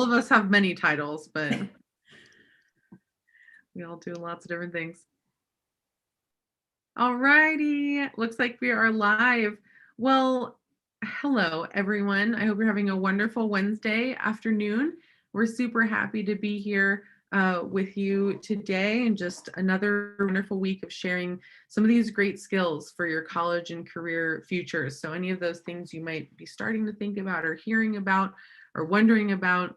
of us have many titles, but we all do lots of different things. All righty, looks like we are live. Well, hello everyone. I hope you're having a wonderful Wednesday afternoon. We're super happy to be here with you today, and just another wonderful week of sharing some of these great skills for your college and career futures. So any of those things you might be starting to think about or hearing about or wondering about,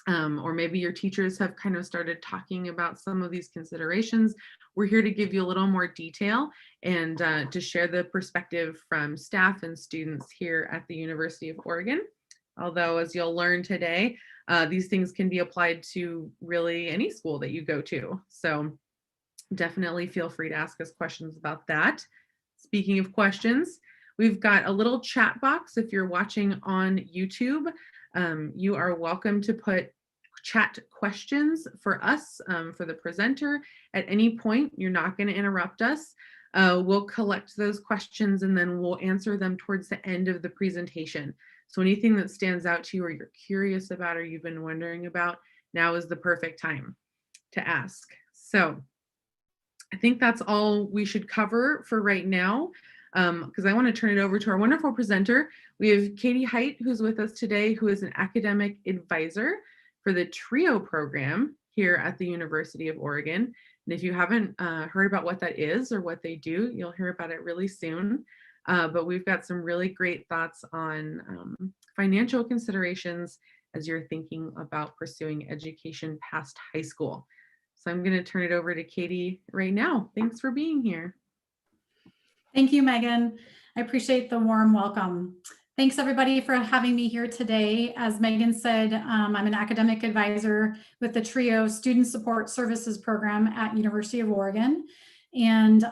or maybe your teachers have kind of started talking about some of these considerations, we're here to give you a little more detail and to share the perspective from staff and students here at the University of Oregon. Although, as you'll learn today, these things can be applied to really any school that you go to. So definitely feel free to ask us questions about that. Speaking of questions, we've got a little chat box. If you're watching on YouTube, you are welcome to put chat questions for us, for the presenter at any point. You're not going to interrupt us. We'll collect those questions and then we'll answer them towards the end of the presentation. So anything that stands out to you or you're curious about or you've been wondering about, now is the perfect time to ask. So I think that's all we should cover for right now, because I want to turn it over to our wonderful presenter. We have Katie Heidt, who's with us today, who is an academic advisor for the TRIO program here at the University of Oregon. And if you haven't heard about what that is or what they do, you'll hear about it really soon. But we've got some really great thoughts on financial considerations as you're thinking about pursuing education past high school. So I'm going to turn it over to Katie right now. Thanks for being here. Thank you, Megan. I appreciate the warm welcome. Thanks everybody for having me here today. As Megan said, I'm an academic advisor with the TRIO Student Support Services Program at University of Oregon. And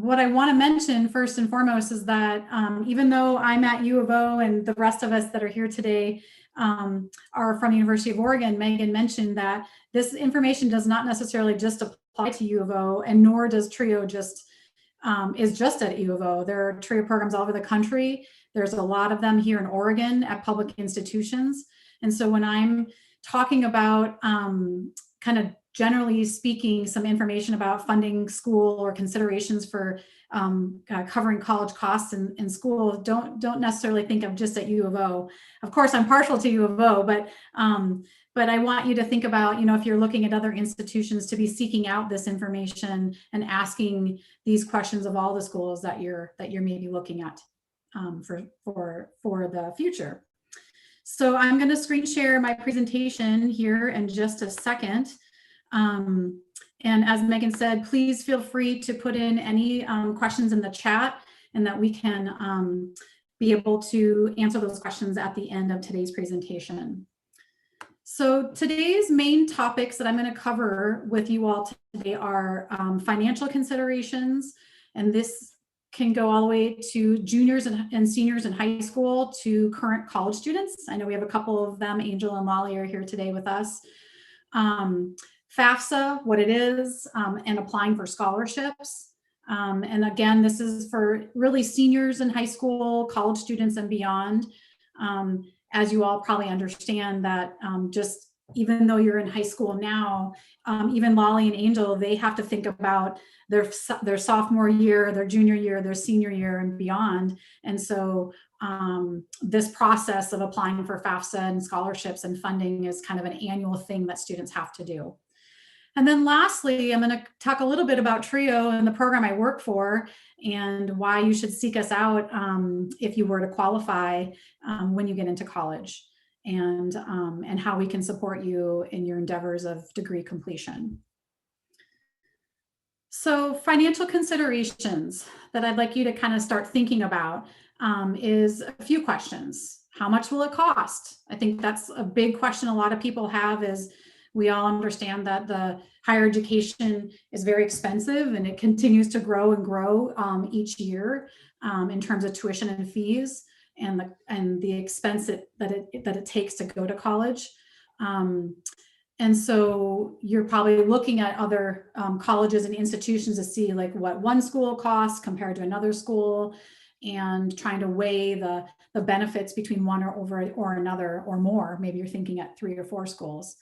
what I want to mention first and foremost is that even though I'm at U of O and the rest of us that are here today are from University of Oregon, Megan mentioned that this information does not necessarily just apply to U of O, and nor does TRIO is just at U of O. There are TRIO programs all over the country. There's a lot of them here in Oregon at public institutions. And so when I'm talking about kind of generally speaking, some information about funding school or considerations for covering college costs in school, don't necessarily think of just at U of O. Of course, I'm partial to U of O, but I want you to think about, if you're looking at other institutions, to be seeking out this information and asking these questions of all the schools that you're maybe looking at for the future. So I'm going to screen share my presentation here in just a second. And as Megan said, please feel free to put in any questions in the chat, and that we can be able to answer those questions at the end of today's presentation. So today's main topics that I'm going to cover with you all today are financial considerations, and this can go all the way to juniors and seniors in high school to current college students. I know we have a couple of them, Angel and Lolly, are here today with us. FAFSA, what it is, and applying for scholarships. And again, this is for really seniors in high school, college students and beyond. As you all probably understand that just even though you're in high school now, even Lolly and Angel, they have to think about their sophomore year, their junior year, their senior year and beyond. And so this process of applying for FAFSA and scholarships and funding is kind of an annual thing that students have to do. And then lastly, I'm going to talk a little bit about TRIO and the program I work for, and why you should seek us out if you were to qualify when you get into college, and how we can support you in your endeavors of degree completion. So financial considerations that I'd like you to kind of start thinking about is a few questions. How much will it cost? I think that's a big question a lot of people have. Is we all understand that the higher education is very expensive, and it continues to grow and grow each year in terms of tuition and fees, and the expense that it takes to go to college. And so you're probably looking at other colleges and institutions to see like what one school costs compared to another school. and trying to weigh the benefits between one or another or more. Maybe you're thinking at 3 or 4 schools.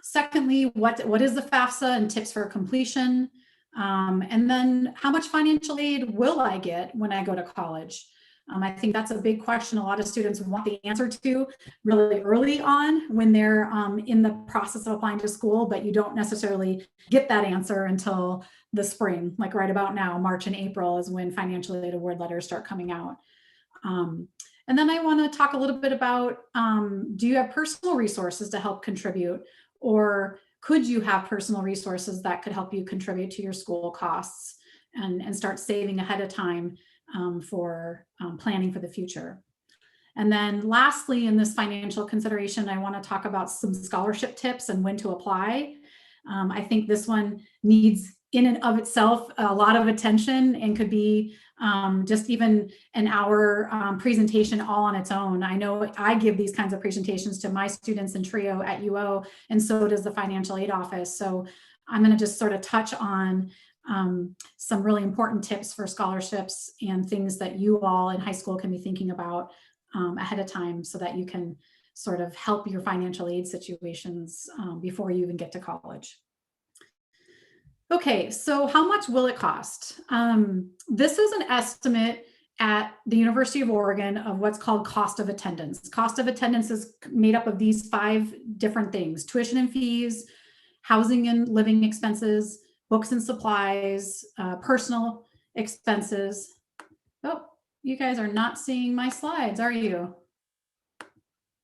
Secondly, what is the FAFSA and tips for completion? And then how much financial aid will I get when I go to college? I think that's a big question a lot of students want the answer to really early on when they're in the process of applying to school, but you don't necessarily get that answer until the spring, like right about now. March and April is when financial aid award letters start coming out. And then I want to talk a little bit about, do you have personal resources to help contribute, or could you have personal resources that could help you contribute to your school costs and start saving ahead of time for planning for the future? And then lastly, in this financial consideration, I want to talk about some scholarship tips and when to apply. I think this one needs in and of itself a lot of attention and could be just even an hour presentation all on its own. I know I give these kinds of presentations to my students in TRIO at UO, and so does the financial aid office. So I'm going to just sort of touch on some really important tips for scholarships and things that you all in high school can be thinking about ahead of time so that you can sort of help your financial aid situations before you even get to college. Okay, so how much will it cost? This is an estimate at the University of Oregon of what's called cost of attendance. Cost of attendance is made up of these 5 different things: tuition and fees, housing and living expenses, books and supplies, personal expenses. Oh, you guys are not seeing my slides, are you?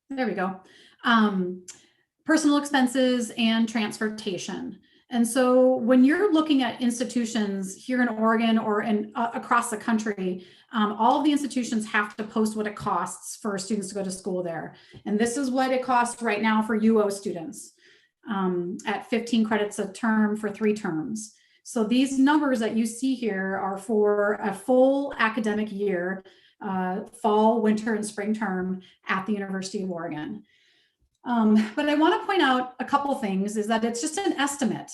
There we go. Personal expenses and transportation. And so when you're looking at institutions here in Oregon or across the country, all of the institutions have to post what it costs for students to go to school there. And this is what it costs right now for UO students at 15 credits a term for 3 terms. So these numbers that you see here are for a full academic year, fall, winter, and spring term at the University of Oregon. But I want to point out a couple things, is that it's just an estimate.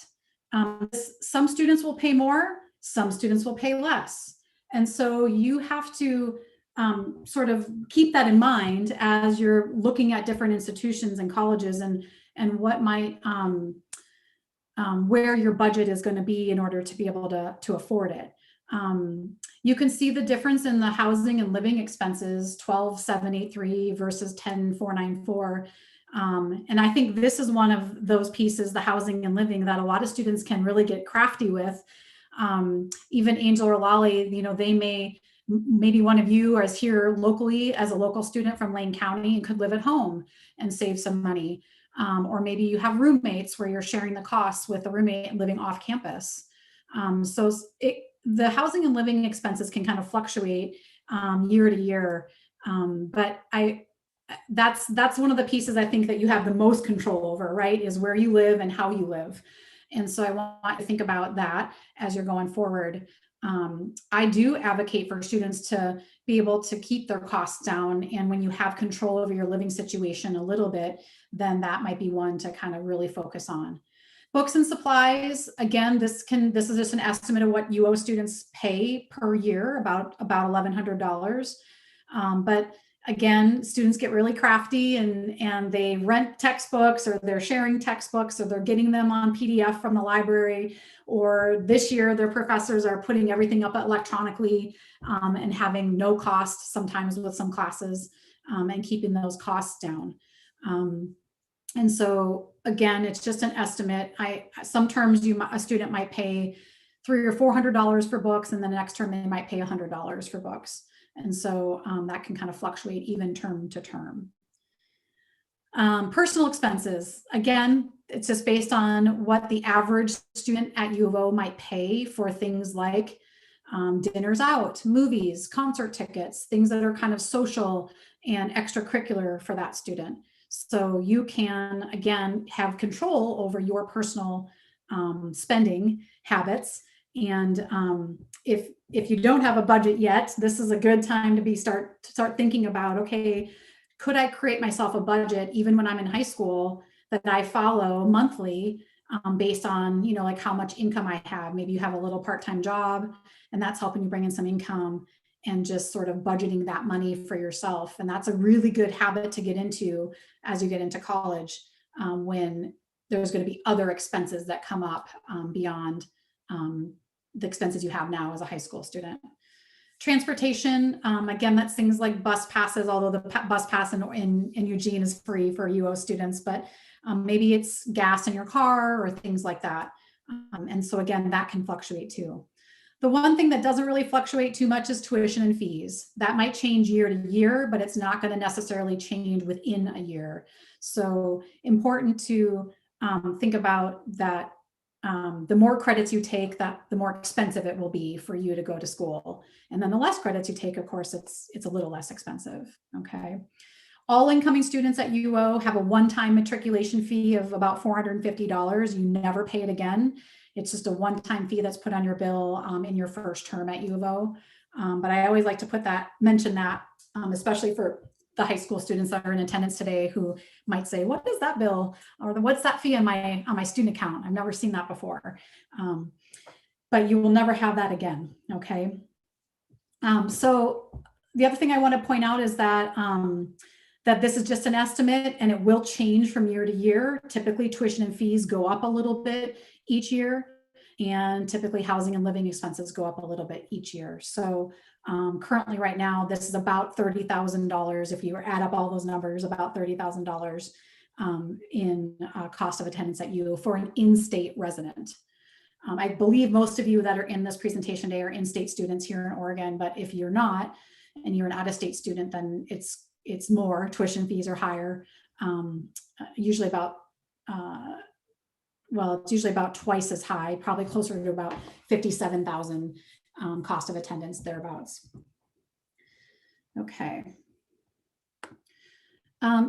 Some students will pay more, some students will pay less. And so you have to sort of keep that in mind as you're looking at different institutions and colleges and what might, where your budget is going to be in order to be able to afford it. You can see the difference in the housing and living expenses, 12,783 versus 10,494. And I think this is one of those pieces, the housing and living, that a lot of students can really get crafty with. Even Angel or Lolly, maybe one of you is here locally as a local student from Lane County and could live at home and save some money. Or maybe you have roommates where you're sharing the costs with a roommate living off campus. So the housing and living expenses can kind of fluctuate year to year. But that's one of the pieces I think that you have the most control over, right? Is where you live and how you live. And so I want to think about that as you're going forward. I do advocate for students to be able to keep their costs down. And when you have control over your living situation a little bit, then that might be one to kind of really focus on. Books and supplies, again, this is just an estimate of what UO students pay per year, about $1,100. But again, students get really crafty and they rent textbooks, or they're sharing textbooks, or they're getting them on PDF from the library, or this year their professors are putting everything up electronically and having no cost sometimes with some classes and keeping those costs down. And so again, it's just an estimate. Some terms a student might pay $300 or $400 for books, and then the next term they might pay $100 for books. And so that can kind of fluctuate even term to term. Personal expenses, again, it's just based on what the average student at U of O might pay for things like dinners out, movies, concert tickets, things that are kind of social and extracurricular for that student. So you can, again, have control over your personal spending habits. And if you don't have a budget yet, this is a good time to start thinking about, okay, could I create myself a budget even when I'm in high school that I follow monthly based on, like how much income I have. Maybe you have a little part-time job and that's helping you bring in some income. and just sort of budgeting that money for yourself. And that's a really good habit to get into as you get into college, when there's going to be other expenses that come up beyond the expenses you have now as a high school student. Transportation, again, that's things like bus passes, although the bus pass in Eugene is free for UO students, but maybe it's gas in your car or things like that. And so again, that can fluctuate too. The one thing that doesn't really fluctuate too much is tuition and fees. That might change year to year, but it's not going to necessarily change within a year. So important to think about that. The more credits you take, the more expensive it will be for you to go to school. And then the less credits you take, of course, it's a little less expensive. Okay. All incoming students at UO have a one-time matriculation fee of about $450. You never pay it again. It's just a one-time fee that's put on your bill in your first term at U of O. But I always like to mention that, especially for the high school students that are in attendance today who might say, what is that bill? Or what's that fee on my student account? I've never seen that before. But you will never have that again, okay? So the other thing I want to point out is that that this is just an estimate and it will change from year to year. Typically tuition and fees go up a little bit each year, and typically housing and living expenses go up a little bit each year. So currently right now, this is about $30,000. If you add up all those numbers, about $30,000 in cost of attendance at UO for an in-state resident. I believe most of you that are in this presentation today are in-state students here in Oregon, but if you're not, and you're an out-of-state student, then it's more. Tuition fees are higher, usually about, it's usually about twice as high, probably closer to about 57,000 cost of attendance, thereabouts. Okay.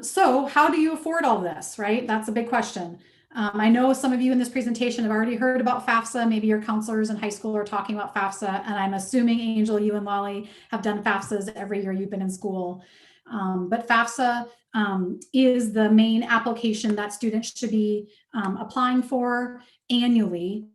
So how do you afford all this, right? That's a big question. I know some of you in this presentation have already heard about FAFSA. Maybe your counselors in high school are talking about FAFSA, and I'm assuming, Angel, you and Lolly have done FAFSAs every year you've been in school. But FAFSA is the main application that students should be applying for annually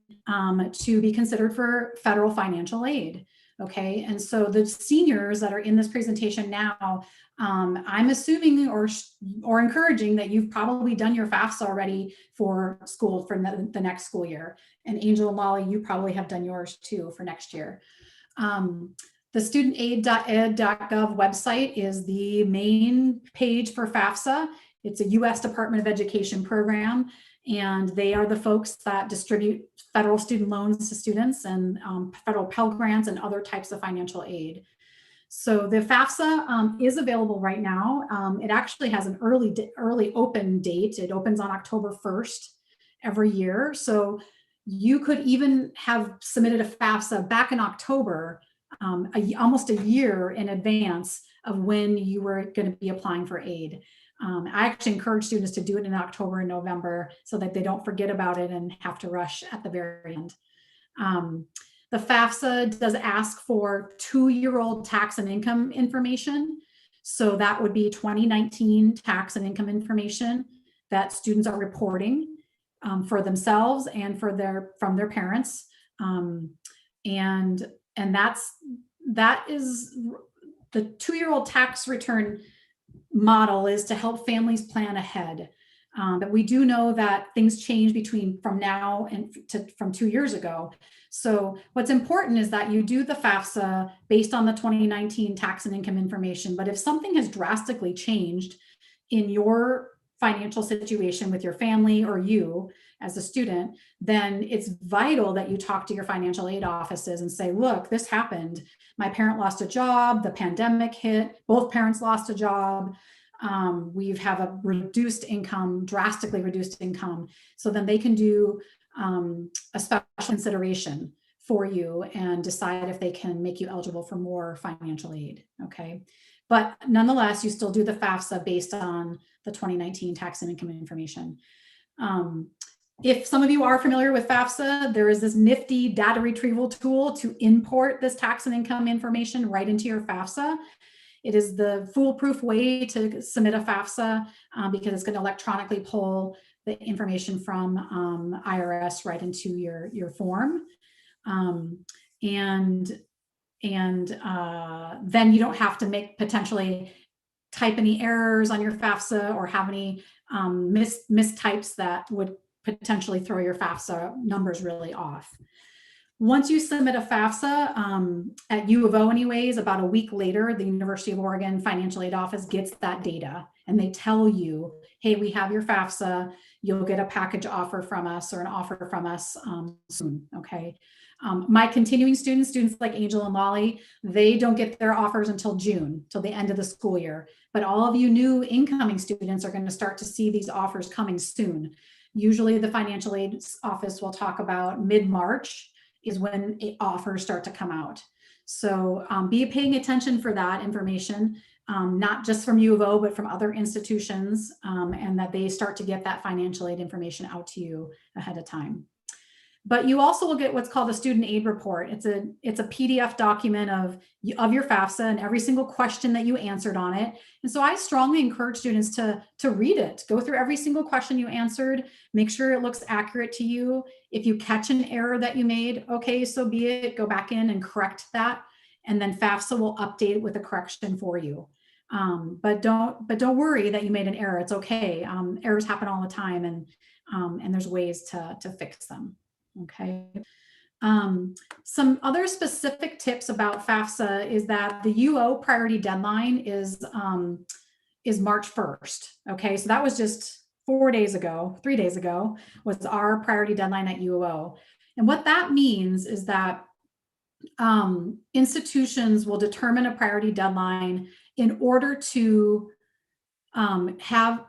to be considered for federal financial aid. Okay, and so the seniors that are in this presentation now, I'm assuming or encouraging that you've probably done your FAFSA already for school for the next school year. And Angel and Lolly, you probably have done yours too for next year. The studentaid.ed.gov website is the main page for FAFSA. It's a U.S. Department of Education program, and they are the folks that distribute federal student loans to students and federal Pell Grants and other types of financial aid. So the FAFSA is available right now. It actually has an early open date. It opens on October 1st every year. So you could even have submitted a FAFSA back in October, almost a year in advance of when you were going to be applying for aid. I actually encourage students to do it in October and November so that they don't forget about it and have to rush at the very end. The FAFSA does ask for 2-year-old tax and income information. So that would be 2019 tax and income information that students are reporting for themselves and from their parents. And that is the 2-year-old tax return model is to help families plan ahead. But we do know that things change from now and from 2 years ago. So what's important is that you do the FAFSA based on the 2019 tax and income information. But if something has drastically changed in your financial situation with your family or you as a student, then it's vital that you talk to your financial aid offices and say, look, this happened. My parent lost a job, the pandemic hit, both parents lost a job. We have a reduced income, drastically reduced income. So then they can do a special consideration for you and decide if they can make you eligible for more financial aid, okay? But nonetheless, you still do the FAFSA based on the 2019 tax and income information. If some of you are familiar with FAFSA, there is this nifty data retrieval tool to import this tax and income information right into your FAFSA. It is the foolproof way to submit a FAFSA because it's going to electronically pull the information from IRS right into your form. And then you don't have to potentially type any errors on your FAFSA or have any mistypes that would potentially throw your FAFSA numbers really off. Once you submit a FAFSA at U of O anyways, about a week later, the University of Oregon Financial Aid Office gets that data and they tell you, hey, we have your FAFSA. You'll get a package offer from us or an offer from us soon, okay? My continuing students like Angel and Lolly, they don't get their offers until June, till the end of the school year. But all of you new incoming students are going to start to see these offers coming soon. Usually the financial aid office will talk about mid-March is when offers start to come out. So be paying attention for that information, not just from U of O, but from other institutions, and that they start to get that financial aid information out to you ahead of time. But you also will get what's called a student aid report. It's a PDF document of your FAFSA and every single question that you answered on it. And so I strongly encourage students to read it, go through every single question you answered, make sure it looks accurate to you. If you catch an error that you made, okay, so be it, go back in and correct that. And then FAFSA will update it with a correction for you. But don't worry that you made an error. It's okay. Errors happen all the time, and there's ways to fix them. Okay. Some other specific tips about FAFSA is that the UO priority deadline is March 1st. Okay, so that was just 3 days ago was our priority deadline at UO. And what that means is that institutions will determine a priority deadline in order to have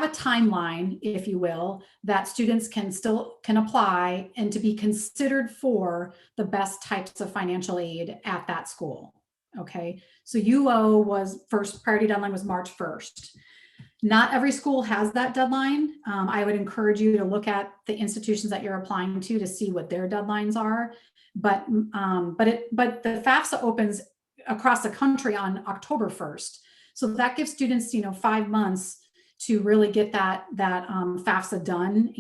a timeline, if you will, that students can apply and to be considered for the best types of financial aid at that school. Okay, so UO first priority deadline was March 1st. Not every school has that deadline. I would encourage you to look at the institutions that you're applying to see what their deadlines are. But the FAFSA opens across the country on October 1st. So that gives students, 5 months to really get that FAFSA done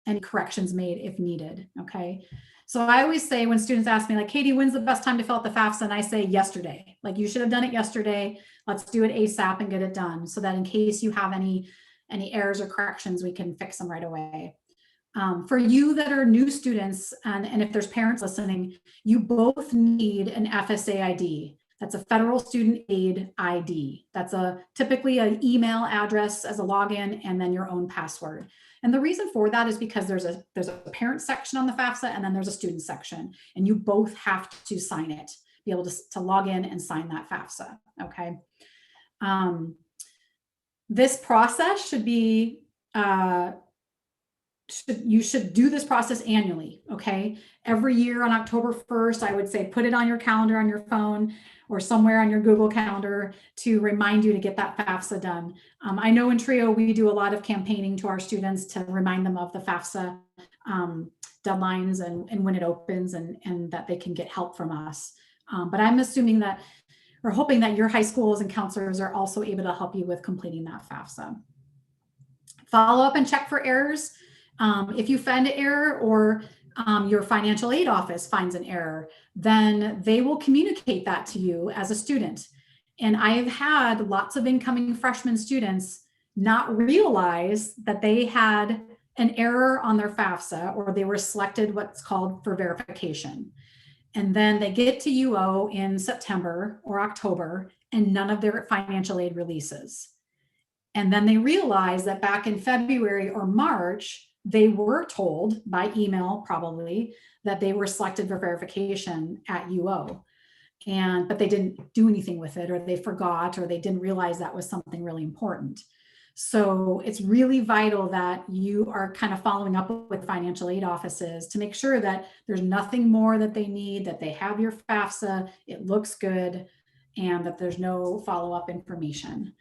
and corrections made if needed. Okay. So I always say when students ask me like, Katie, when's the best time to fill out the FAFSA? And I say yesterday, like you should have done it yesterday. Let's do it ASAP and get it done so that in case you have any errors or corrections, we can fix them right away. For you that are new students, and if there's parents listening, you both need an FSA ID. That's a federal student aid ID. That's typically an email address as a login and then your own password. And the reason for that is because there's a parent section on the FAFSA and then there's a student section, and you both have to sign it, be able to log in and sign that FAFSA. Okay. This process should be, you should do this process annually. Okay. Every year on October 1st, I would say, put it on your calendar on your phone or somewhere on your Google Calendar to remind you to get that FAFSA done. I know in TRIO, we do a lot of campaigning to our students to remind them of the FAFSA deadlines and when it opens and that they can get help from us. But I'm assuming that, or hoping that your high schools and counselors are also able to help you with completing that FAFSA. Follow up and check for errors. If you find an error or your financial aid office finds an error, then they will communicate that to you as a student. And I have had lots of incoming freshman students not realize that they had an error on their FAFSA or they were selected what's called for verification. And then they get to UO in September or October and none of their financial aid releases. And then they realize that back in February or March, they were told by email probably that they were selected for verification at UO, but they didn't do anything with it, or they forgot, or they didn't realize that was something really important. So it's really vital that you are kind of following up with financial aid offices to make sure that there's nothing more that they need, that they have your FAFSA, it looks good, and that there's no follow-up information.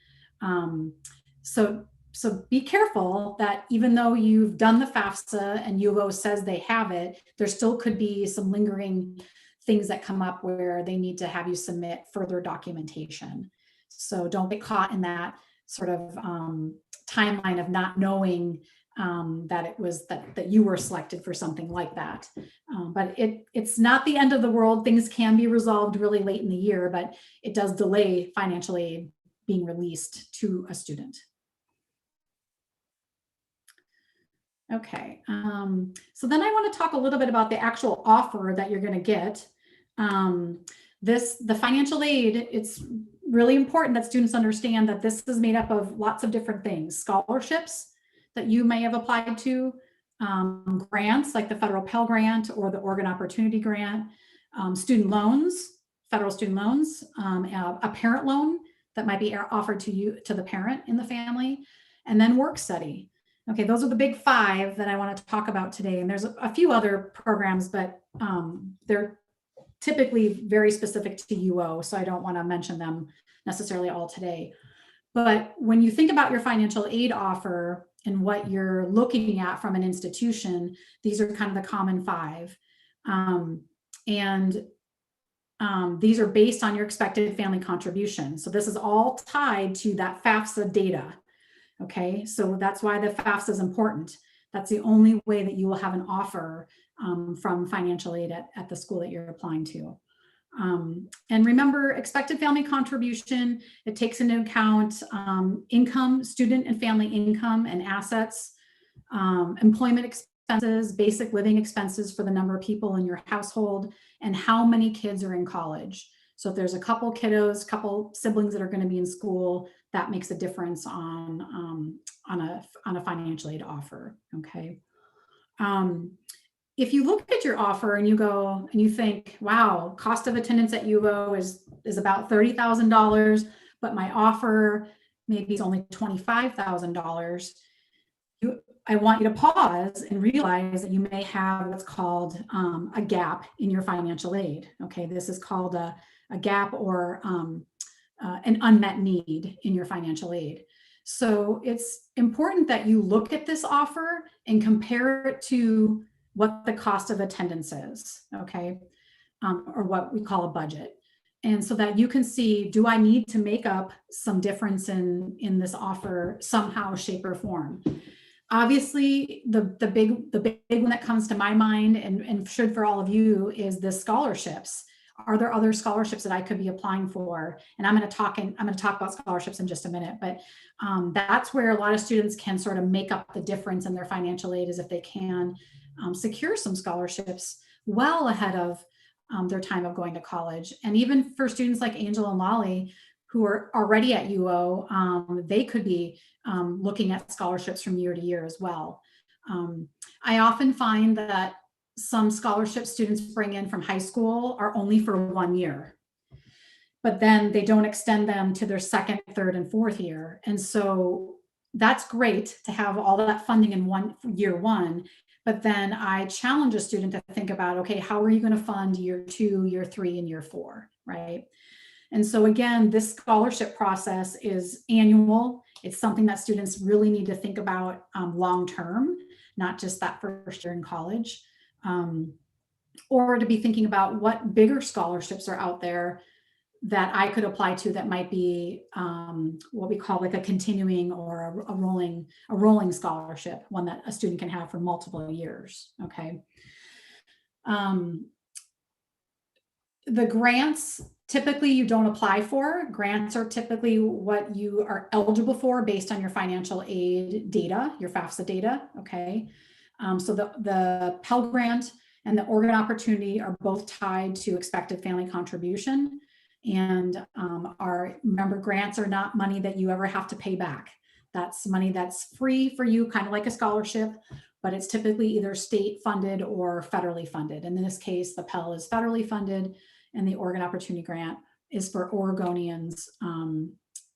So be careful that even though you've done the FAFSA and UO says they have it, there still could be some lingering things that come up where they need to have you submit further documentation. So don't get caught in that sort of timeline of not knowing that it was that you were selected for something like that. But it's not the end of the world. Things can be resolved really late in the year, but it does delay financial aid being released to a student. Okay, so then I want to talk a little bit about the actual offer that you're going to get. The financial aid, it's really important that students understand that this is made up of lots of different things: scholarships that you may have applied to, grants like the federal Pell Grant or the Oregon Opportunity Grant, student loans, federal student loans, a parent loan that might be offered to you, to the parent in the family, and then work study. Okay, those are the big five that I want to talk about today. And there's a few other programs, but they're typically very specific to UO, so I don't want to mention them necessarily all today. But when you think about your financial aid offer and what you're looking at from an institution, these are kind of the common five. These are based on your expected family contribution. So this is all tied to that FAFSA data. Okay, so that's why the FAFSA is important. That's the only way that you will have an offer from financial aid at the school that you're applying to. And remember, expected family contribution, it takes into account income, student and family income and assets, employment expenses, basic living expenses for the number of people in your household, and how many kids are in college. So if there's a couple kiddos, couple siblings that are going to be in school, that makes a difference on a financial aid offer. Okay. If you look at your offer and you go and you think, wow, cost of attendance at UO is about $30,000, but my offer maybe is only $25,000. I want you to pause and realize that you may have what's called a gap in your financial aid. Okay, this is called a gap or an unmet need in your financial aid. So it's important that you look at this offer and compare it to what the cost of attendance is, okay, or what we call a budget. And so that you can see, do I need to make up some difference in this offer somehow, shape, or form? Obviously, the big one that comes to my mind and should for all of you is the scholarships. Are there other scholarships that I could be applying for? And I'm going to talk about scholarships in just a minute, but that's where a lot of students can sort of make up the difference in their financial aid, is if they can secure some scholarships well ahead of their time of going to college. And even for students like Angel and Lolly, who are already at UO, they could be looking at scholarships from year to year as well. I often find that some scholarship students bring in from high school are only for 1 year, but then they don't extend them to their second, third, and fourth year. And so that's great to have all of that funding in year one, but then I challenge a student to think about, okay, how are you going to fund year 2, year 3, and year 4, right? And so again, this scholarship process is annual. It's something that students really need to think about long-term, not just that first year in college. Or to be thinking about what bigger scholarships are out there that I could apply to that might be what we call like a continuing or a rolling scholarship, one that a student can have for multiple years. Okay. The grants, typically you don't apply for. Grants are typically what you are eligible for based on your financial aid data, your FAFSA data. Okay. So the Pell Grant and the Oregon Opportunity are both tied to expected family contribution. And remember, grants are not money that you ever have to pay back. That's money that's free for you, kind of like a scholarship, but it's typically either state funded or federally funded. And in this case, the Pell is federally funded, and the Oregon Opportunity Grant is for Oregonians,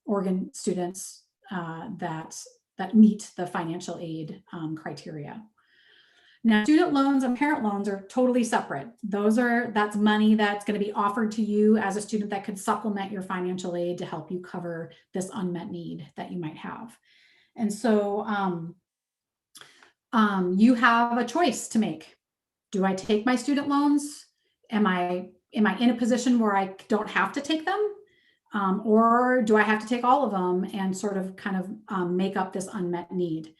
Oregon students that meet the financial aid criteria. Now, student loans and parent loans are totally separate. That's money that's going to be offered to you as a student that could supplement your financial aid to help you cover this unmet need that you might have. And so you have a choice to make. Do I take my student loans? Am I in a position where I don't have to take them? Or do I have to take all of them and sort of kind of make up this unmet need?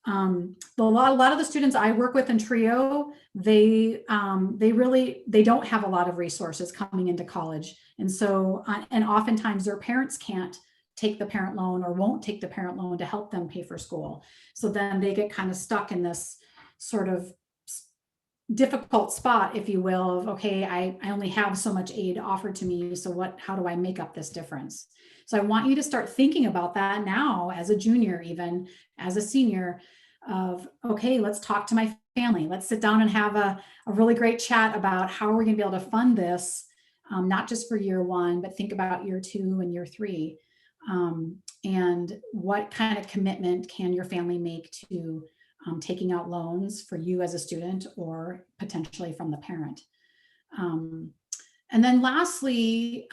But a lot of the students I work with in TRIO, they don't have a lot of resources coming into college. And so, and oftentimes their parents can't take the parent loan or won't take the parent loan to help them pay for school. So then they get kind of stuck in this sort of difficult spot, if you will, of, okay, I only have so much aid offered to me. So how do I make up this difference? So I want you to start thinking about that now as a junior, even as a senior, of, okay, let's talk to my family. Let's sit down and have a really great chat about how are we going to be able to fund this, not just for year one, but think about year 2 and year 3. And what kind of commitment can your family make to taking out loans for you as a student or potentially from the parent. And then lastly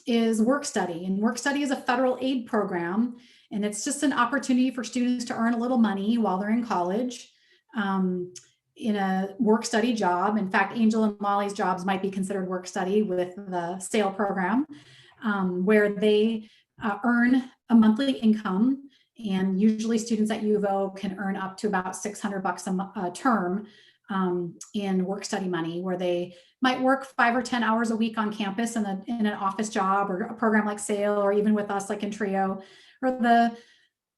is work study. And work study is a federal aid program. And it's just an opportunity for students to earn a little money while they're in college in a work study job. In fact, Angel and Molly's jobs might be considered work study with the SAIL program, where they earn a monthly income. And usually students at U of O can earn up to about $600 a term in work study money, where they might work 5 or 10 hours a week on campus in an office job or a program like SAIL, or even with us like in TRIO, or the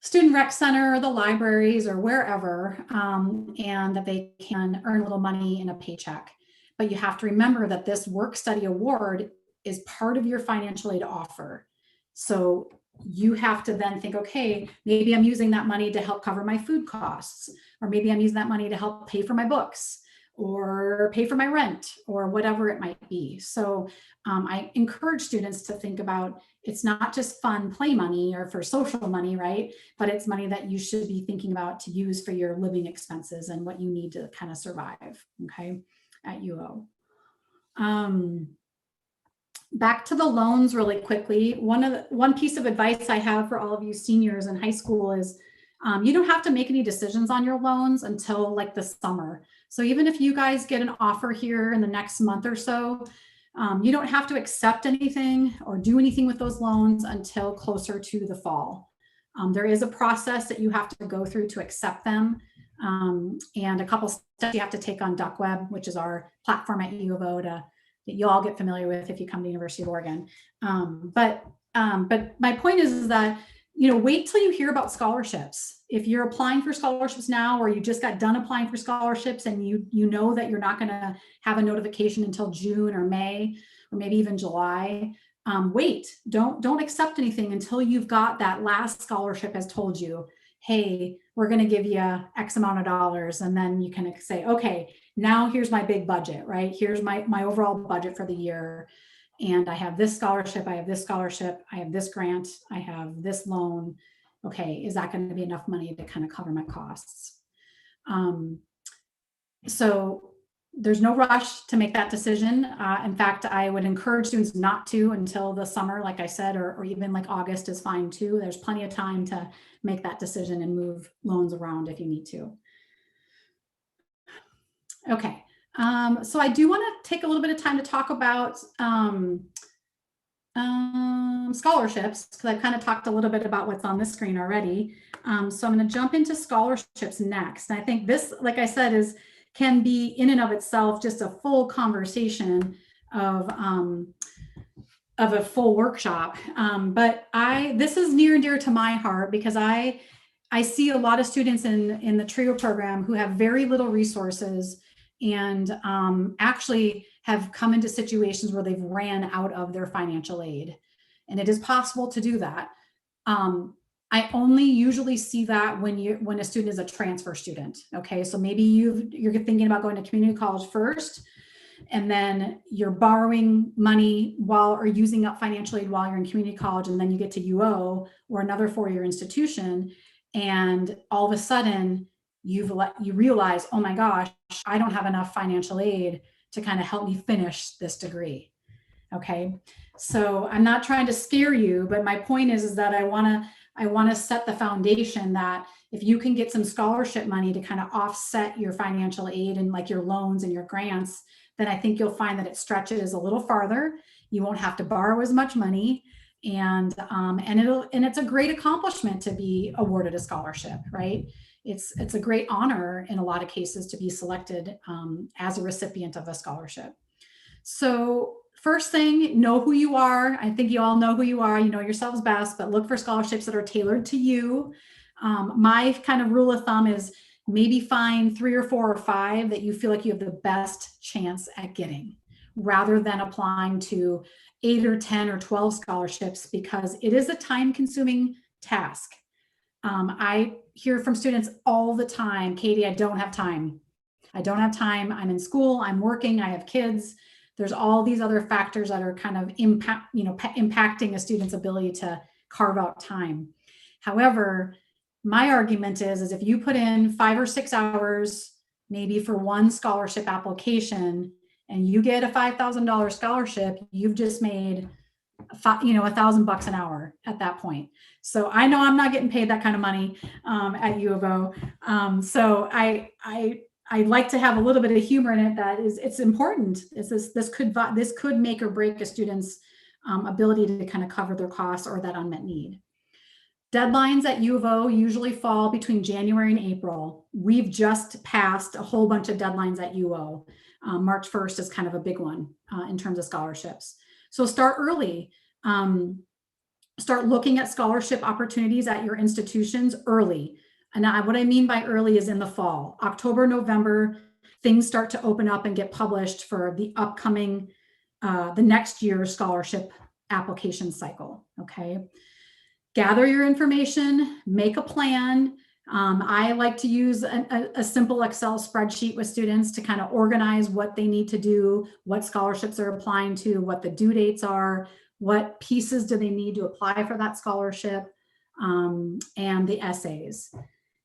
student rec center or the libraries or wherever, and that they can earn a little money in a paycheck. But you have to remember that this work study award is part of your financial aid offer. So you have to then think, okay, maybe I'm using that money to help cover my food costs, or maybe I'm using that money to help pay for my books or pay for my rent or whatever it might be. So I encourage students to think about, it's not just fun play money or for social money, right? But it's money that you should be thinking about to use for your living expenses and what you need to kind of survive, okay, at UO. Back to the loans really quickly. One piece of advice I have for all of you seniors in high school is you don't have to make any decisions on your loans until like the summer. So even if you guys get an offer here in the next month or so, you don't have to accept anything or do anything with those loans until closer to the fall. There is a process that you have to go through to accept them, and a couple steps you have to take on DuckWeb, which is our platform at U of O that you all get familiar with if you come to University of Oregon. But my point is that, wait till you hear about scholarships. If you're applying for scholarships now, or you just got done applying for scholarships and you know that you're not going to have a notification until June or May, or maybe even July, wait, don't accept anything until you've got that last scholarship has told you, hey, we're going to give you X amount of dollars. And then you can say, okay, now here's my big budget, right? Here's my overall budget for the year. And I have this scholarship, I have this scholarship, I have this grant, I have this loan. Okay, is that going to be enough money to kind of cover my costs? So there's no rush to make that decision. In fact, I would encourage students not to until the summer, like I said, or even like August is fine too. There's plenty of time to make that decision and move loans around if you need to. Okay, so I do want to take a little bit of time to talk about scholarships, because I've kind of talked a little bit about what's on the screen already. So I'm going to jump into scholarships next. And I think this, like I said, can be in and of itself just a full conversation of a full workshop. But this is near and dear to my heart, because I see a lot of students in the TRIO program who have very little resources and actually have come into situations where they've ran out of their financial aid. And it is possible to do that. I only usually see that when a student is a transfer student. Okay, so maybe you're thinking about going to community college first, and then you're borrowing money or using up financial aid while you're in community college, and then you get to UO or another four-year institution, and all of a sudden you realize, oh my gosh, I don't have enough financial aid to kind of help me finish this degree. Okay, so I'm not trying to scare you, but my point is that I want to set the foundation that if you can get some scholarship money to kind of offset your financial aid and like your loans and your grants, then I think you'll find that it stretches a little farther. You won't have to borrow as much money, and it's a great accomplishment to be awarded a scholarship, right? it's a great honor in a lot of cases to be selected as a recipient of a scholarship. So first thing, know who you are. I think you all know who you are. You know yourselves best, but look for scholarships that are tailored to you. My kind of rule of thumb is maybe find 3 or 4 or 5 that you feel like you have the best chance at getting, rather than applying to 8 or 10 or 12 scholarships, because it is a time-consuming task. I hear from students all the time, Katie, I don't have time. I don't have time. I'm in school, I'm working, I have kids. There's all these other factors that are kind of impacting a student's ability to carve out time. However, my argument is if you put in 5 or 6 hours, maybe for one scholarship application, and you get a $5,000 scholarship, you've just made $1,000 an hour at that point. So I know I'm not getting paid that kind of money at U of O. So I like to have a little bit of humor in it. That is, it's important. This could make or break a student's ability to kind of cover their costs or that unmet need. Deadlines at U of O usually fall between January and April. We've just passed a whole bunch of deadlines at UO. March 1st is kind of a big one in terms of scholarships. So start early. Start looking at scholarship opportunities at your institutions early. And what I mean by early is in the fall. October, November, things start to open up and get published for the upcoming, the next year's scholarship application cycle, okay? Gather your information, make a plan. I like to use a simple Excel spreadsheet with students to kind of organize what they need to do, what scholarships they're applying to, what the due dates are, what pieces do they need to apply for that scholarship, and the essays.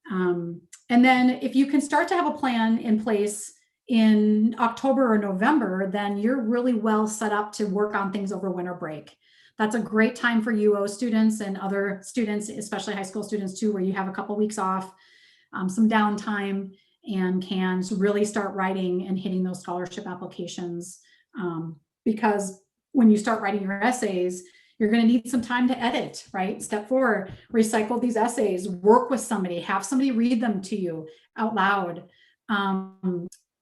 And then if you can start to have a plan in place in October or November, then you're really well set up to work on things over winter break. That's a great time for UO students and other students, especially high school students too, where you have a couple weeks off, some downtime, and can really start writing and hitting those scholarship applications. Because when you start writing your essays, you're going to need some time to edit, right? Step 4, recycle these essays, work with somebody, have somebody read them to you out loud.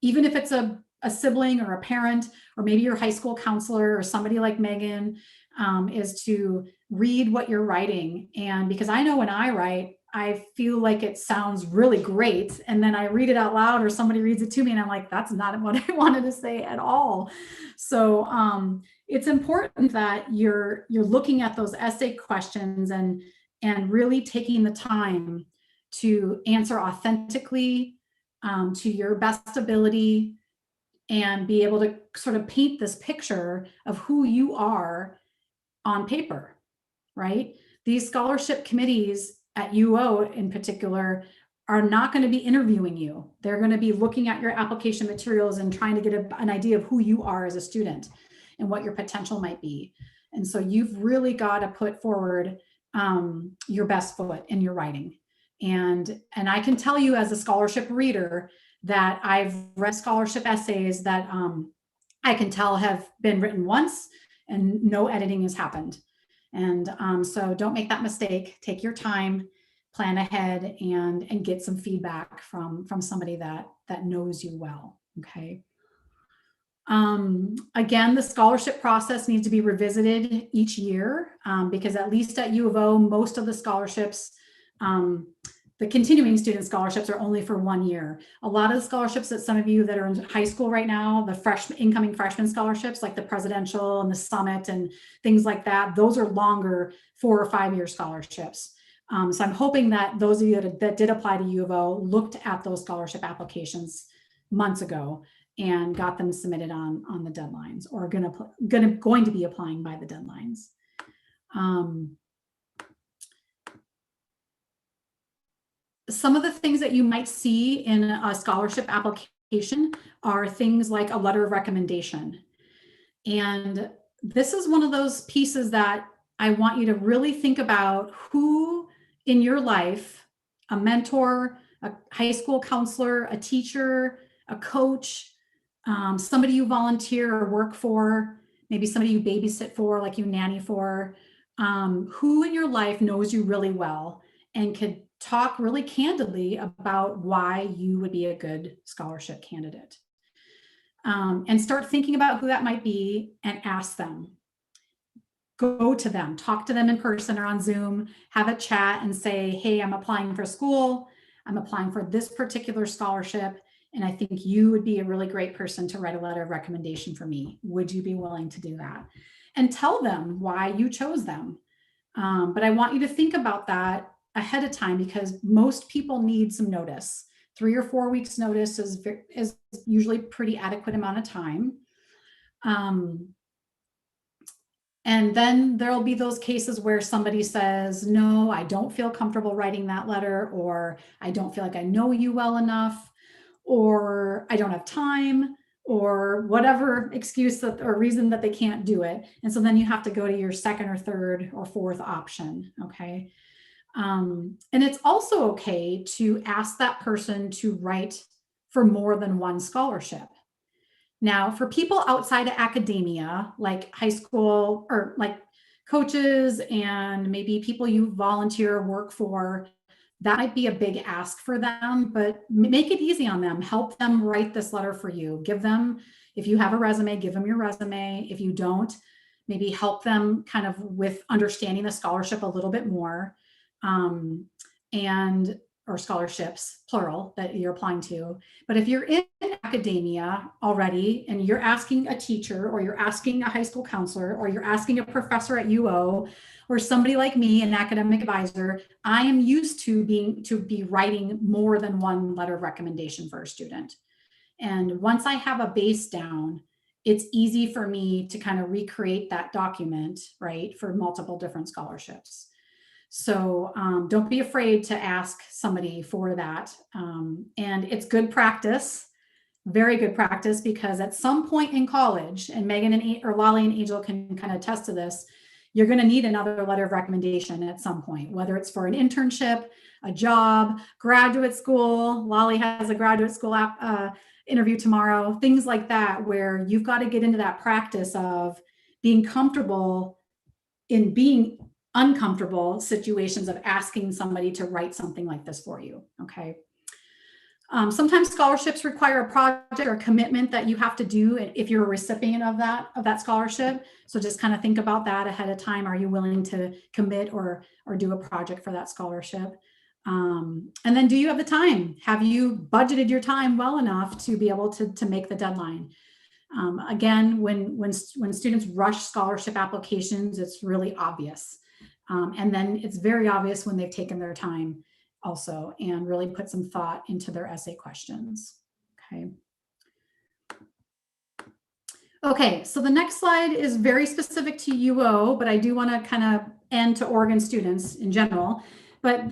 Even if it's a sibling or a parent, or maybe your high school counselor or somebody like Megan, is to read what you're writing. And because I know when I write, I feel like it sounds really great. And then I read it out loud or somebody reads it to me and I'm like, that's not what I wanted to say at all. So it's important that you're looking at those essay questions and really taking the time to answer authentically, to your best ability, and be able to sort of paint this picture of who you are on paper, right? These scholarship committees at UO in particular are not going to be interviewing you. They're going to be looking at your application materials and trying to get an idea of who you are as a student and what your potential might be. And so you've really got to put forward your best foot in your writing. And I can tell you as a scholarship reader that I've read scholarship essays that I can tell have been written once and no editing has happened. And so don't make that mistake. Take your time, plan ahead, and get some feedback from somebody that knows you well, okay? Again, the scholarship process needs to be revisited each year because at least at U of O, most of the scholarships, the continuing student scholarships are only for 1 year. A lot of the scholarships that some of you that are in high school right now, the incoming freshman scholarships, like the presidential and the summit and things like that, those are longer 4 or 5 year scholarships. So I'm hoping that those of you that did apply to U of O looked at those scholarship applications months ago and got them submitted on the deadlines, or going to be applying by the deadlines. Some of the things that you might see in a scholarship application are things like a letter of recommendation. And this is one of those pieces that I want you to really think about who in your life, a mentor, a high school counselor, a teacher, a coach, somebody you volunteer or work for, maybe somebody you babysit for, like you nanny for, who in your life knows you really well and could talk really candidly about why you would be a good scholarship candidate. And start thinking about who that might be and ask them. Go to them, talk to them in person or on Zoom, have a chat and say, hey, I'm applying for school. I'm applying for this particular scholarship. And I think you would be a really great person to write a letter of recommendation for me. Would you be willing to do that? And tell them why you chose them. But I want you to think about that ahead of time, because most people need some notice. 3 or 4 weeks notice is usually pretty adequate amount of time. And then there'll be those cases where somebody says, no, I don't feel comfortable writing that letter, or I don't feel like I know you well enough, or I don't have time, or whatever excuse that or reason that they can't do it. And so then you have to go to your second or third or fourth option. Okay. And it's also okay to ask that person to write for more than one scholarship. Now, for people outside of academia, like high school or like coaches and maybe people you volunteer or work for, that might be a big ask for them, but make it easy on them. Help them write this letter for you. Give them, if you have a resume, give them your resume. If you don't, maybe help them kind of with understanding the scholarship a little bit more. And or scholarships, plural, that you're applying to. But if you're in academia already and you're asking a teacher, or you're asking a high school counselor, or you're asking a professor at UO, or somebody like me, an academic advisor, I am used to be writing more than one letter of recommendation for a student. And once I have a base down, it's easy for me to kind of recreate that document, right, for multiple different scholarships. So don't be afraid to ask somebody for that. And it's good practice, very good practice, because at some point in college, and Megan or Lolly and Angel can kind of attest to this, you're going to need another letter of recommendation at some point, whether it's for an internship, a job, graduate school. Lolly has a graduate school interview tomorrow, things like that, where you've got to get into that practice of being comfortable in being uncomfortable situations of asking somebody to write something like this for you. Okay. Sometimes scholarships require a project or a commitment that you have to do if you're a recipient of that scholarship. So just kind of think about that ahead of time. Are you willing to commit or do a project for that scholarship? And then, do you have the time? Have you budgeted your time well enough to be able to make the deadline? Again, when students rush scholarship applications, it's really obvious. And then it's very obvious when they've taken their time also and really put some thought into their essay questions. Okay. Okay, so the next slide is very specific to UO, but I do want to kind of end to Oregon students in general. But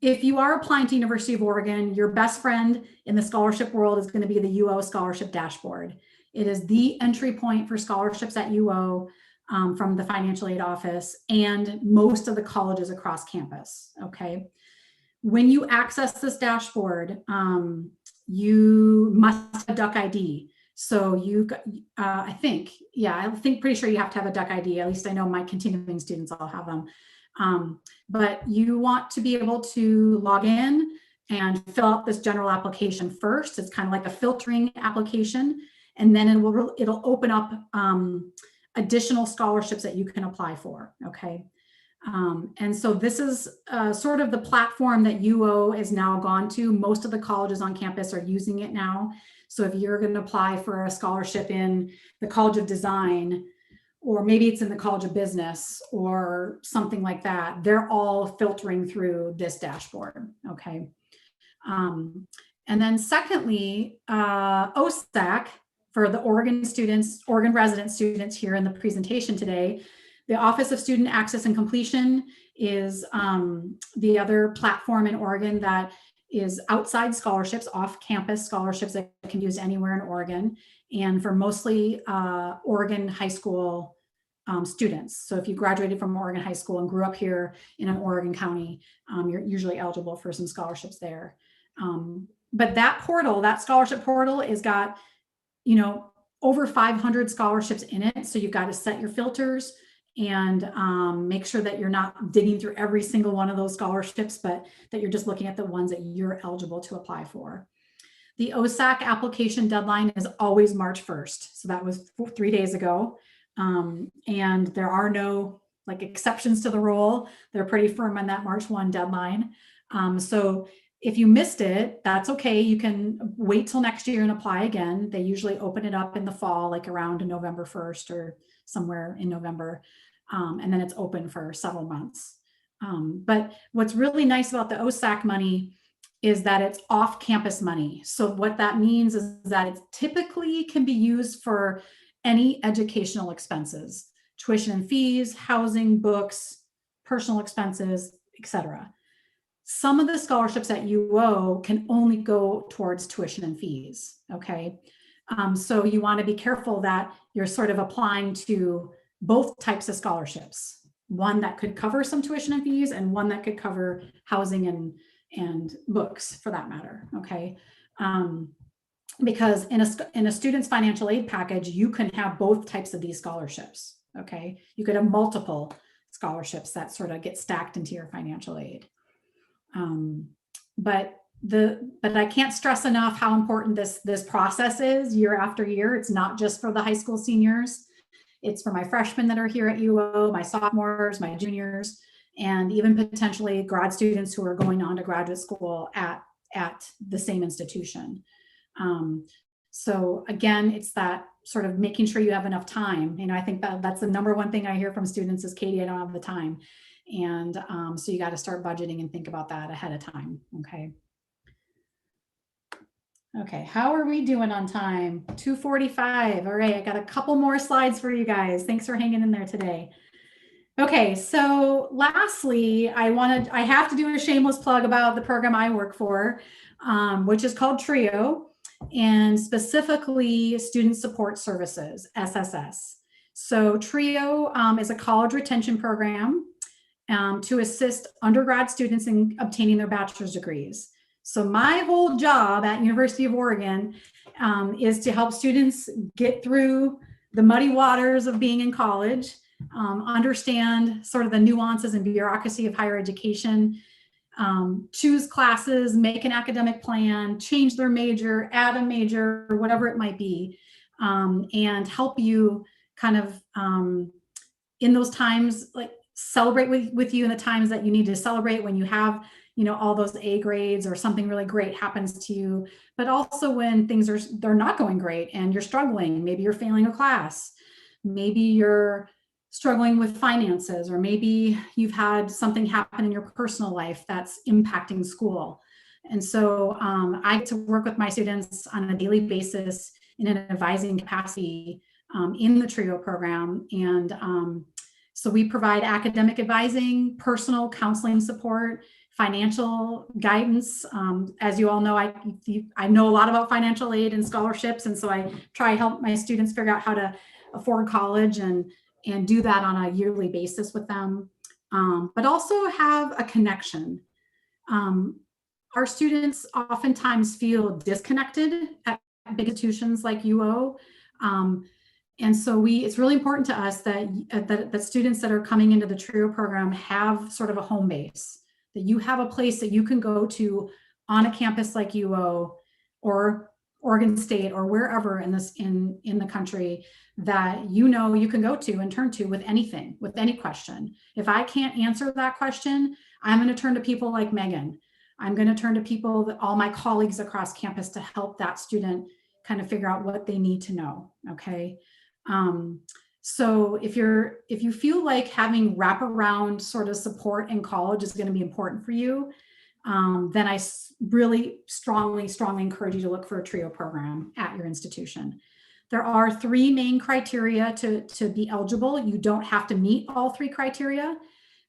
if you are applying to University of Oregon, your best friend in the scholarship world is going to be the UO scholarship dashboard. It is the entry point for scholarships at UO. From the financial aid office and most of the colleges across campus. Okay. When you access this dashboard, you must have Duck ID. So I think pretty sure you have to have a Duck ID. At least I know my continuing students all have them. But you want to be able to log in and fill out this general application first. It's kind of like a filtering application, and then it'll open up additional scholarships that you can apply for. Okay. And so this is sort of the platform that UO has now gone to. Most of the colleges on campus are using it now. So if you're going to apply for a scholarship in the College of Design, or maybe it's in the College of Business or something like that, they're all filtering through this dashboard. Okay. And then secondly, OSAC, for the Oregon resident students here in the presentation today, the Office of Student Access and Completion is the other platform in Oregon that is outside scholarships, off-campus scholarships that can be used anywhere in Oregon, and for mostly Oregon high school students. So if you graduated from Oregon high school and grew up here in an Oregon county, you're usually eligible for some scholarships there. But that portal, that scholarship portal, has got over 500 scholarships in it. So you've got to set your filters and make sure that you're not digging through every single one of those scholarships, but that you're just looking at the ones that you're eligible to apply for. The OSAC application deadline is always March 1st. So that was 3 days ago. And there are no like exceptions to the rule. They're pretty firm on that March 1 deadline. So if you missed it, that's okay. You can wait till next year and apply again. They usually open it up in the fall, like around November 1st or somewhere in November. And then it's open for several months. But what's really nice about the OSAC money is that it's off-campus money. So what that means is that it typically can be used for any educational expenses, tuition and fees, housing, books, personal expenses, etc. Some of the scholarships at UO can only go towards tuition and fees, okay? So you want to be careful that you're sort of applying to both types of scholarships, one that could cover some tuition and fees and one that could cover housing and books for that matter, okay? Because in a student's financial aid package, you can have both types of these scholarships, okay? You could have multiple scholarships that sort of get stacked into your financial aid. But I can't stress enough how important this process is year after year. It's not just for the high school seniors. It's for my freshmen that are here at UO, my sophomores, my juniors, and even potentially grad students who are going on to graduate school at the same institution. So again, it's that sort of making sure you have enough time. I think that's the number one thing I hear from students is, Katie, I don't have the time. And so you got to start budgeting and think about that ahead of time. Okay, how are we doing on time? 2:45. All right, I got a couple more slides for you guys. Thanks for hanging in there today. Okay, so lastly, I have to do a shameless plug about the program I work for, which is called TRIO, and specifically Student Support Services, SSS. So TRIO is a college retention program to assist undergrad students in obtaining their bachelor's degrees. So my whole job at University of Oregon is to help students get through the muddy waters of being in college, understand sort of the nuances and bureaucracy of higher education, choose classes, make an academic plan, change their major, add a major, whatever it might be, and help you kind of in those times, like celebrate with you in the times that you need to celebrate when you have, all those A grades or something really great happens to you, but also when they're not going great and you're struggling. Maybe you're failing a class. Maybe you're struggling with finances, or maybe you've had something happen in your personal life that's impacting school. And so I get to work with my students on a daily basis in an advising capacity in the TRIO program. And so we provide academic advising, personal counseling support, financial guidance. As you all know, I know a lot about financial aid and scholarships. And so I try to help my students figure out how to afford college and do that on a yearly basis with them, but also have a connection. Our students oftentimes feel disconnected at big institutions like UO. And so it's really important to us that students that are coming into the TRIO program have sort of a home base, that you have a place that you can go to on a campus like UO or Oregon State or wherever in the country that you can go to and turn to with anything, with any question. If I can't answer that question, I'm going to turn to people like Megan. I'm going to turn to people, all my colleagues across campus, to help that student kind of figure out what they need to know. Okay. So if you feel like having wraparound sort of support in college is going to be important for you, then I really strongly encourage you to look for a TRIO program at your institution. There are 3 main criteria to be eligible. You don't have to meet all 3 criteria,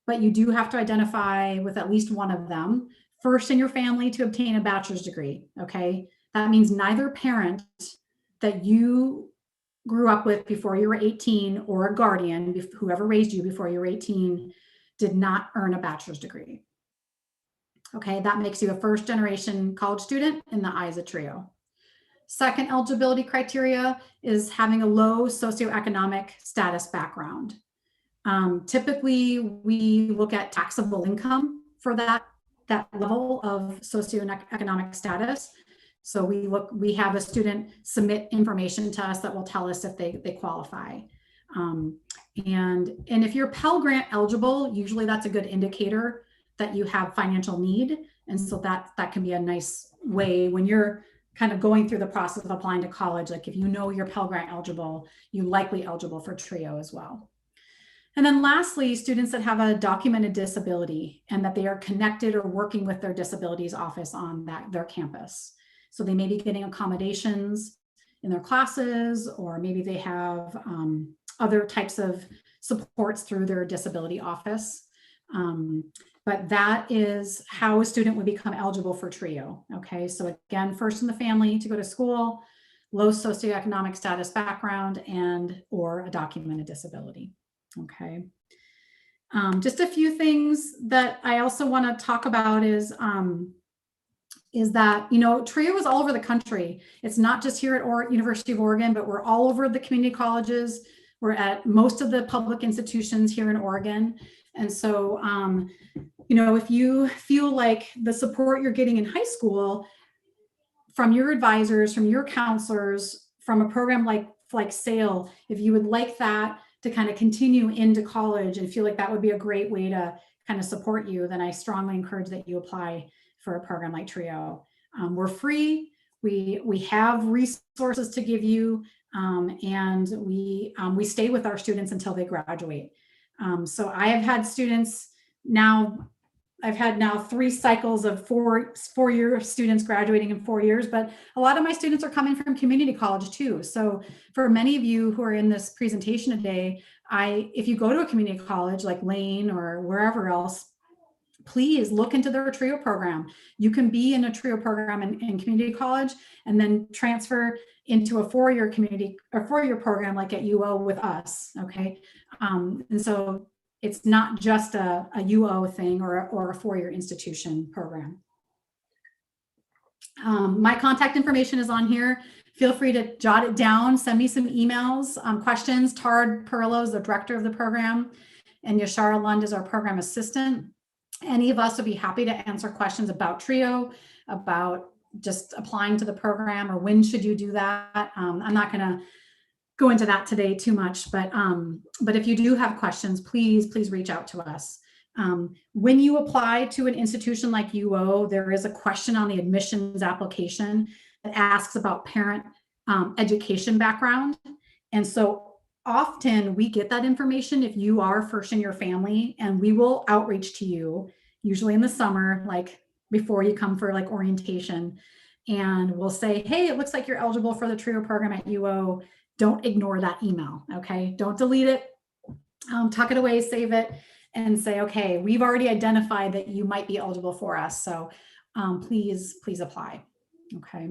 but you do have to identify with at least one of them. First in your family to obtain a bachelor's degree, okay? That means neither parent that you grew up with before you were 18 or a guardian, whoever raised you before you were 18, did not earn a bachelor's degree. Okay, that makes you a first generation college student in the eyes of TRIO. Second eligibility criteria is having a low socioeconomic status background. Typically, we look at taxable income for that level of socioeconomic status. So we have a student submit information to us that will tell us if they qualify. And if you're Pell Grant eligible, usually that's a good indicator that you have financial need. And so that can be a nice way when you're kind of going through the process of applying to college. Like if you know you're Pell Grant eligible, you're likely eligible for TRIO as well. And then lastly, students that have a documented disability and that they are connected or working with their disabilities office on their campus. So they may be getting accommodations in their classes, or maybe they have other types of supports through their disability office. But that is how a student would become eligible for TRIO. Okay, so again, first in the family to go to school, low socioeconomic status background, and or a documented disability. Okay. Just a few things that I also want to talk about is that, you know, TRIO is all over the country. It's not just here at University of Oregon, but we're all over the community colleges. We're at most of the public institutions here in Oregon. And so, you know, if you feel like the support you're getting in high school from your advisors, from your counselors, from a program like SAIL, if you would like that to kind of continue into college and feel like that would be a great way to kind of support you, then I strongly encourage that you apply for a program like TRIO. We're free. We have resources to give you, and we stay with our students until they graduate. So I have had students now. I've had now 3 cycles of four-year students graduating in 4 years, but a lot of my students are coming from community college too. So for many of you who are in this presentation today, if you go to a community college like Lane or wherever else, please look into their TRIO program. You can be in a TRIO program in community college and then transfer into a 4-year program like at UO with us, okay? And so it's not just a UO thing or a 4-year institution program. My contact information is on here. Feel free to jot it down, send me some emails, questions. Tard Perlo is the director of the program, and Yashara Lund is our program assistant. Any of us would be happy to answer questions about TRIO, about just applying to the program, or when should you do that. I'm not going to go into that today too much, but if you do have questions, please reach out to us. When you apply to an institution like UO, there is a question on the admissions application that asks about parent education background. And so often we get that information if you are first in your family, and we will outreach to you, usually in the summer, like before you come for like orientation. And we'll say, hey, it looks like you're eligible for the TRIO program at UO. Don't ignore that email, okay? Don't delete it, tuck it away, save it, and say, okay, we've already identified that you might be eligible for us, so please apply, okay?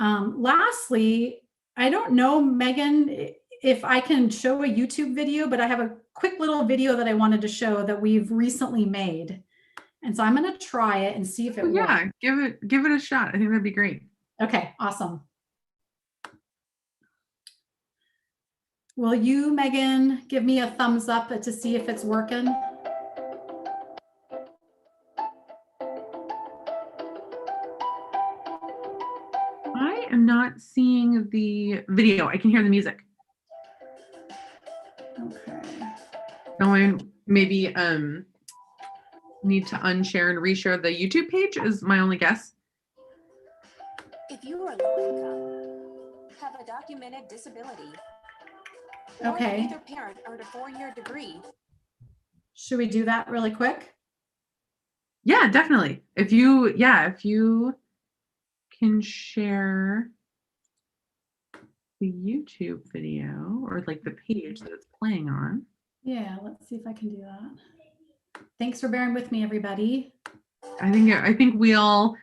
Lastly, I don't know, Megan, if I can show a YouTube video, but I have a quick little video that I wanted to show that we've recently made. And so I'm gonna try it and see if it works. Yeah, give it a shot. I think that'd be great. Okay, awesome. Will you, Megan, give me a thumbs up to see if it's working? I am not seeing the video. I can hear the music. Okay. No, I maybe need to unshare and reshare the YouTube page is my only guess. If you are low income, have a documented disability, Okay. either parent earned a 4-year degree. Should we do that really quick? Yeah, definitely. If you can share the YouTube video or like the page that it's playing on. Yeah, let's see if I can do that. Thanks for bearing with me, everybody. I think we all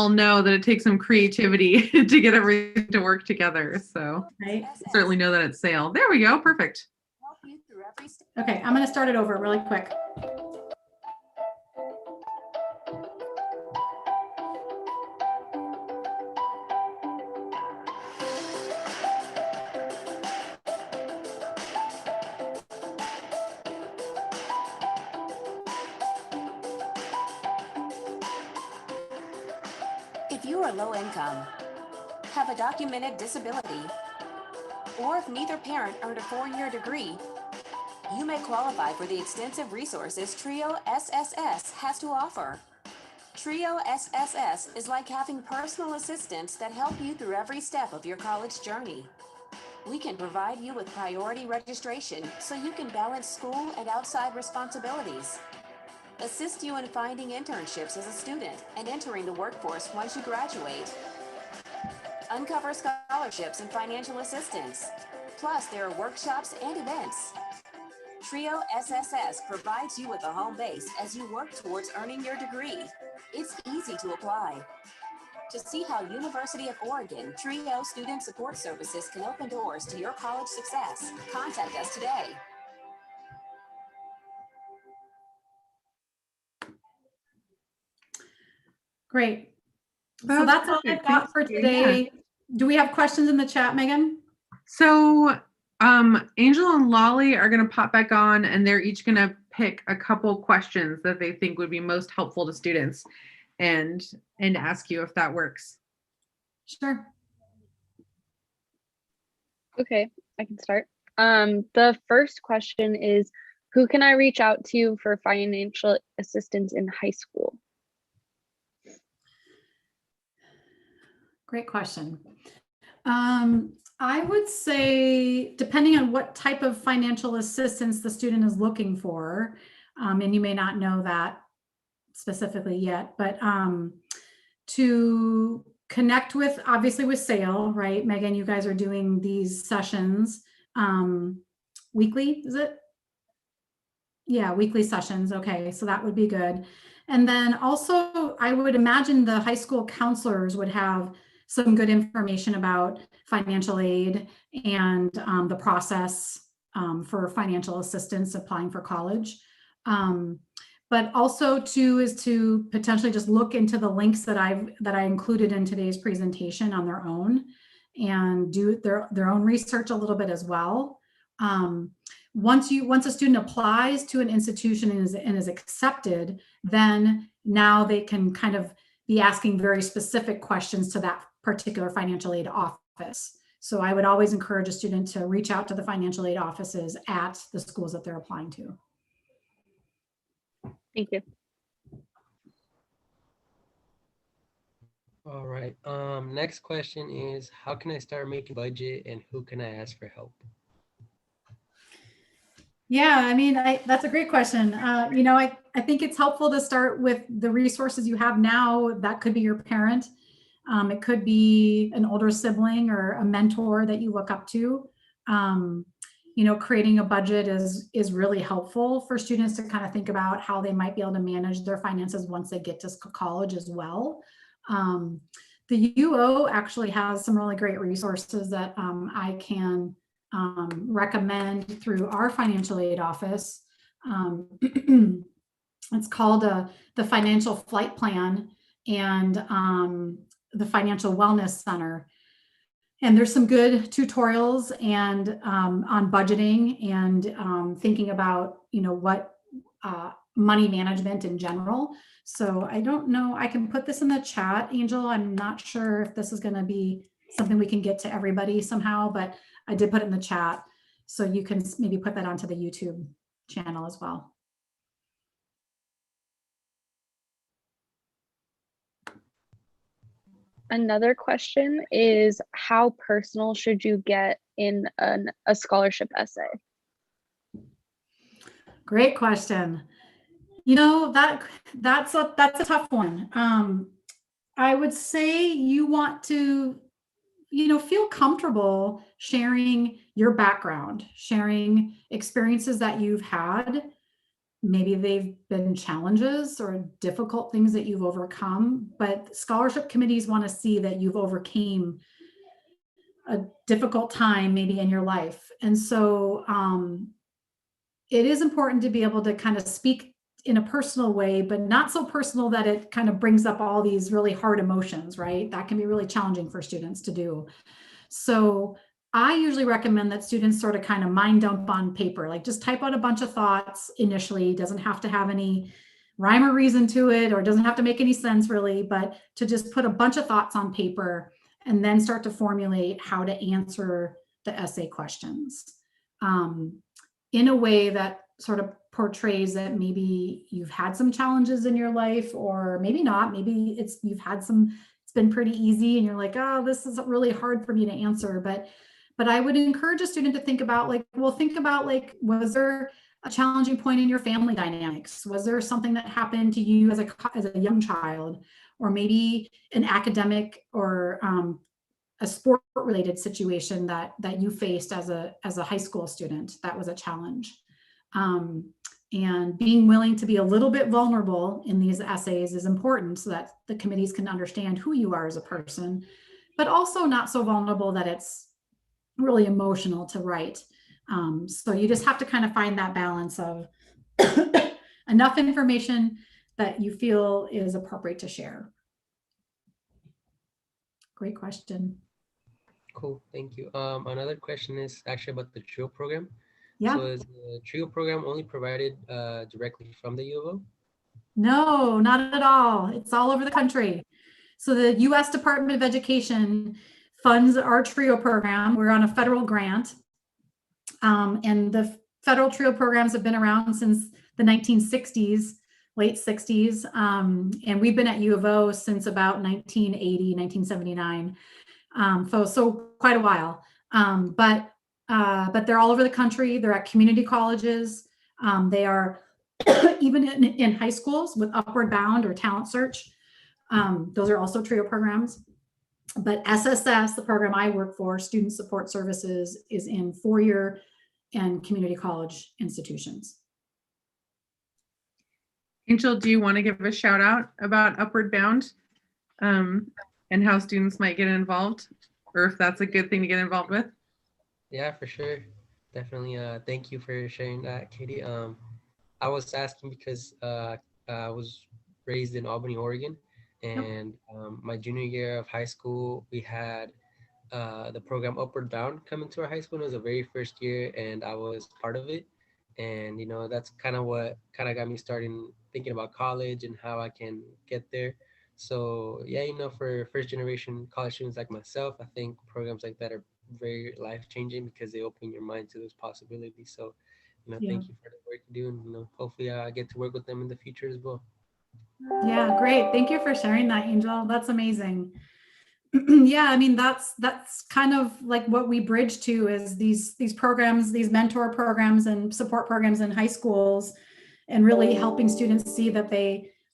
know that it takes some creativity to get everything to work together. So Right. certainly know that it's SAIL. There we go. Perfect. Okay, I'm going to start it over really quick. If you are low income, have a documented disability, or if neither parent earned a 4-year degree, you may qualify for the extensive resources TRIO SSS has to offer. TRIO SSS is like having personal assistants that help you through every step of your college journey. We can provide you with priority registration so you can balance school and outside responsibilities. Assist you in finding internships as a student and entering the workforce once you graduate. Uncover scholarships and financial assistance. Plus, there are workshops and events. TRIO SSS provides you with a home base as you work towards earning your degree. It's easy to apply. To see how University of Oregon TRIO Student Support Services can open doors to your college success, contact us today. Great. That So was that's all perfect. I've got Thank for you. today. Do we have questions in the chat, Megan? So Angel and Lolly are going to pop back on, and they're each going to pick a couple questions that they think would be most helpful to students and ask you if that works. Sure. Okay, I can start. The first question is, who can I reach out to for financial assistance in high school? Great question. I would say, depending on what type of financial assistance the student is looking for, and you may not know that specifically yet, but to connect with, obviously with SAIL, right? Megan, you guys are doing these sessions weekly, is it? Yeah, weekly sessions. Okay, so that would be good. And then also, I would imagine the high school counselors would have some good information about financial aid and the process for financial assistance applying for college. But also too is to potentially just look into the links that I included in today's presentation on their own and do their own research a little bit as well. Once a student applies to an institution and is accepted, then now they can kind of be asking very specific questions to that particular financial aid office. So I would always encourage a student to reach out to the financial aid offices at the schools that they're applying to. Thank you. All right. Next question is, how can I start making budget and who can I ask for help? Yeah, I mean, that's a great question. I think it's helpful to start with the resources you have now. That could be your parent. It could be an older sibling or a mentor that you look up to. Creating a budget is really helpful for students to kind of think about how they might be able to manage their finances once they get to college as well. The UO actually has some really great resources that I can recommend through our financial aid office. It's called the Financial Flight Plan and the Financial Wellness Center. And there's some good tutorials and on budgeting and thinking about, what money management in general. So I don't know, I can put this in the chat, Angel. I'm not sure if this is going to be something we can get to everybody somehow, but I did put it in the chat. So you can maybe put that onto the YouTube channel as well. Another question is, how personal should you get in a scholarship essay? Great question. That's a tough one. I would say you want to, feel comfortable sharing your background, sharing experiences that you've had. Maybe they've been challenges or difficult things that you've overcome, but scholarship committees want to see that you've overcame a difficult time maybe in your life. And so it is important to be able to kind of speak in a personal way, but not so personal that it kind of brings up all these really hard emotions, right? That can be really challenging for students to do. So I usually recommend that students sort of kind of mind dump on paper, like just type out a bunch of thoughts initially. Doesn't have to have any rhyme or reason to it, or it doesn't have to make any sense really, but to just put a bunch of thoughts on paper and then start to formulate how to answer the essay questions in a way that sort of portrays that maybe you've had some challenges in your life, or maybe not. Maybe it's been pretty easy and you're like, oh, this is really hard for me to answer. But I would encourage a student to think about like, was there a challenging point in your family dynamics? Was there something that happened to you as a young child, or maybe an academic or a sport related situation that you faced as a high school student that was a challenge? And being willing to be a little bit vulnerable in these essays is important so that the committees can understand who you are as a person, but also not so vulnerable that it's really emotional to write. So you just have to kind of find that balance of enough information that you feel is appropriate to share. Great question. Cool, thank you. Another question is actually about the TRIO program. Yeah. So is the TRIO program only provided directly from the U of O? No, not at all. It's all over the country. So the U.S. Department of Education funds our TRIO program. We're on a federal grant. And the federal TRIO programs have been around since the 1960s, late 60s. And we've been at U of O since about 1980, 1979. So quite a while. But they're all over the country. They're at community colleges. They are even in high schools with Upward Bound or Talent Search. Those are also TRIO programs. But SSS, the program I work for, Student Support Services, is in four-year and community college institutions. Angel, do you want to give a shout out about Upward Bound and how students might get involved, or if that's a good thing to get involved with? Yeah, for sure. Definitely. Thank you for sharing that, Katie. I was asking because I was raised in Albany, Oregon, and my junior year of high school, we had the program Upward Bound come into our high school. It was the very first year, and I was part of it. And that's kind of what kind of got me starting thinking about college and how I can get there. So yeah, for first generation college students like myself, I think programs like that are very life changing because they open your mind to those possibilities. So thank you for the work you do, and hopefully I get to work with them in the future as well. Yeah, great. Thank you for sharing that, Angel. That's amazing. Yeah, I mean, that's kind of like what we bridge to is these programs, these mentor programs and support programs in high schools, and really helping students see that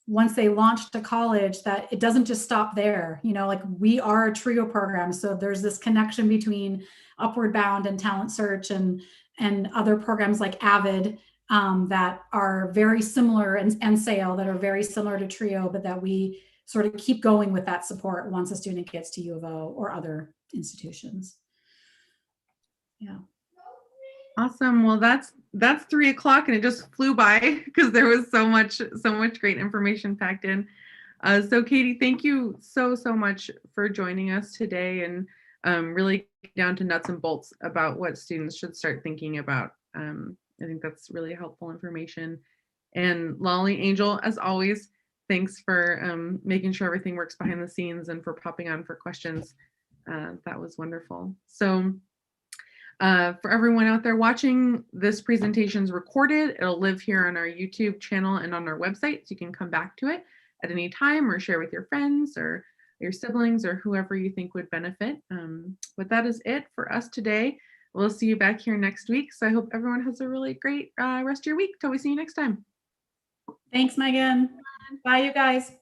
once they launch to college, that it doesn't just stop there. Like we are a TRIO program. So there's this connection between Upward Bound and Talent Search and other programs like AVID that are very similar, and SAIL that are very similar to TRIO, but that we sort of keep going with that support once a student gets to U of O or other institutions. Yeah. Awesome. Well, that's 3 o'clock and it just flew by because there was so much great information packed in. So Katie, thank you so much for joining us today and really down to nuts and bolts about what students should start thinking about. I think that's really helpful information. And Lolly, Angel, as always, thanks for making sure everything works behind the scenes and for popping on for questions. That was wonderful. So for everyone out there watching, this presentation is recorded. It'll live here on our YouTube channel and on our website, so you can come back to it at any time or share with your friends or your siblings or whoever you think would benefit. But that is it for us today. We'll see you back here next week. So I hope everyone has a really great rest of your week till we see you next time. Thanks, Megan. Bye, you guys.